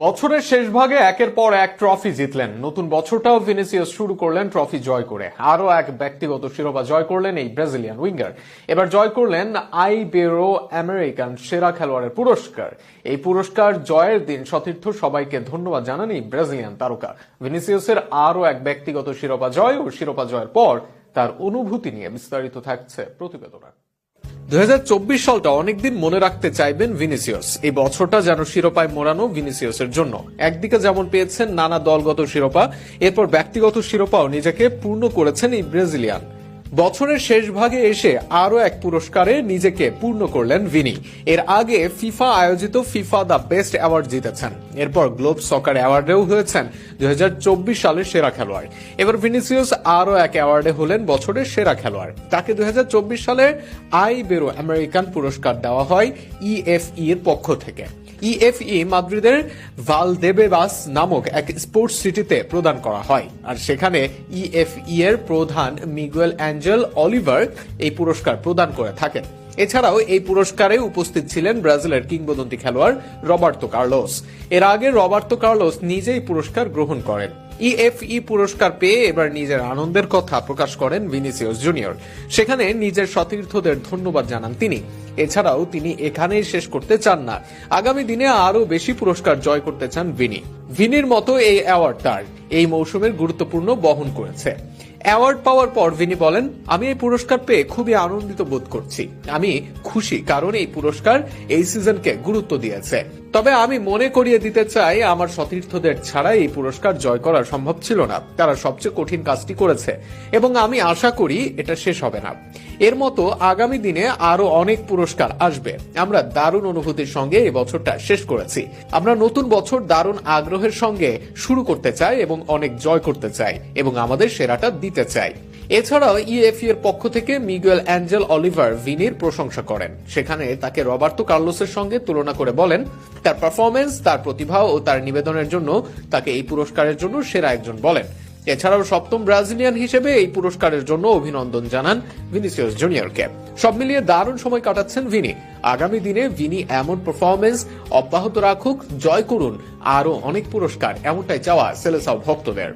বছরের শেষ ভাগে একের পর এক ট্রফি জিতলেন। নতুন বছরটাও ভিনিসিয়াস শুরু করলেন ট্রফি জয় করে। আরো এক ব্যক্তিগত শিরোপা জয় করলেন এই ব্রাজিলিয়ান উইঙ্গার। এবার জয় করলেন আইবেরো আমেরিকান সেরা খেলোয়াড়ের পুরস্কার। এই পুরস্কার জয়ের দিন সতীর্থ সবাইকে ধন্যবাদ জানান এই ব্রাজিলিয়ান তারকা। ভিনিসিয়াসের আরো এক ব্যক্তিগত শিরোপা জয় ও শিরোপা জয়ের পর তার অনুভূতি নিয়ে বিস্তারিত থাকছে প্রতিবেদনে। 2024 সালটা অনেকদিন মনে রাখতে চাইবেন ভিনিসিয়াস। এই বছরটা যেন শিরোপায় মোড়ানো ভিনিসিয়াসের জন্য। একদিকে যেমন পেয়েছেন নানা দলগত শিরোপা, এরপর ব্যক্তিগত শিরোপাও নিজেকে পূর্ণ করেছেন এই ব্রাজিলিয়ান। বছরের শেষ ভাগে এসে আরো এক পুরস্কারে নিজেকে পূর্ণ করলেন ভিনি। এর আগে ফিফা আয়োজিত ফিফা দ্য বেস্ট অ্যাওয়ার্ড জিতেছেন। এরপর গ্লোব সকার অ্যাওয়ার্ডেও হয়েছেন 2024 সালের সেরা খেলোয়াড়। এবার ভিনিসিয়াস আরো এক অ্যাওয়ার্ডে হলেন বছরের সেরা খেলোয়াড়। তাকে 2024 সালে আইবেরো আমেরিকান পুরস্কার দেওয়া হয় ইএফই এর পক্ষ থেকে। ইএফই মাদ্রিদের ভালদেবেবাস নামক এক স্পোর্টস সিটিতে প্রদান করা হয়, আর সেখানে ইএফই এর প্রধান মিগুয়েল অ্যাঞ্জেল অলিভার এই পুরস্কার প্রদান করে থাকেন। এছাড়াও এই পুরস্কারে উপস্থিত ছিলেন ব্রাজিলের কিংবদন্তি খেলোয়াড় রবার্তো কার্লোস। এর আগে রবার্তো কার্লোস নিজেই পুরস্কার গ্রহণ করেন। ইএফই পুরস্কার পেয়ে এবার নিজের আনন্দের কথা প্রকাশ করেন ভিনিসিয়াস জুনিয়র। সেখানে নিজের সতীর্থদের ধন্যবাদ জানান তিনি। এছাড়াও তিনি এখানেই শেষ করতে চান না, আগামী দিনে আরো বেশি পুরস্কার জয় করতে চান ভিনি। ভিনির মতো এই অ্যাওয়ার্ড তার এই মৌসুমের গুরুত্বপূর্ণ বহন করেছে। অ্যাওয়ার্ড পাওয়ার পর ভিনি বলেন, আমি এই পুরস্কার পেয়ে খুবই আনন্দিত বোধ করছি। আমি খুশি কারণ এই পুরস্কার এই সিজনকে গুরুত্ব দিয়েছে। তবে আমি মনে করিয়ে দিতে চাই, আমার সতীর্থদের ছাড়া এই পুরস্কার জয় করা সম্ভব ছিল না। তারা সবচেয়ে কঠিন কাজটি করেছে এবং আমি আশা করি এটা শেষ হবে না। এর মতো আগামী দিনে আরো অনেক পুরস্কার আসবে। আমরা দারুণ অনুভূতির সঙ্গে এই বছরটা শেষ করেছি। আমরা নতুন বছর দারুণ আগ্রহের সঙ্গে শুরু করতে চাই এবং অনেক জয় করতে চাই এবং আমাদের সেরাটা দিতে চাই। এছাড়াও ইএফই এর পক্ষ থেকে মিগুয়েল অ্যাঞ্জেল অলিভার ভিনির প্রশংসা করেন। সেখানে তাকে রবার্তো কার্লোসের সঙ্গে তুলনা করে বলেন, তার পারফরমেন্স, তার প্রতিভা ও তার নিবেদনের জন্য তাকে এই পুরস্কারের জন্য সেরা একজন বলেন। এছাড়াও সপ্তম ব্রাজিলিয়ান হিসেবে এই পুরস্কারের জন্য অভিনন্দন জানান ভিনিসিয়াস জুনিয়রকে। সব মিলিয়ে দারুণ সময় কাটাচ্ছেন ভিনি। আগামী দিনে ভিনি এমন পারফরমেন্স অব্যাহত রাখুক, জয় করুন আরো অনেক পুরস্কার, এমনটাই চাওয়া সেলেসাও ভক্তদের।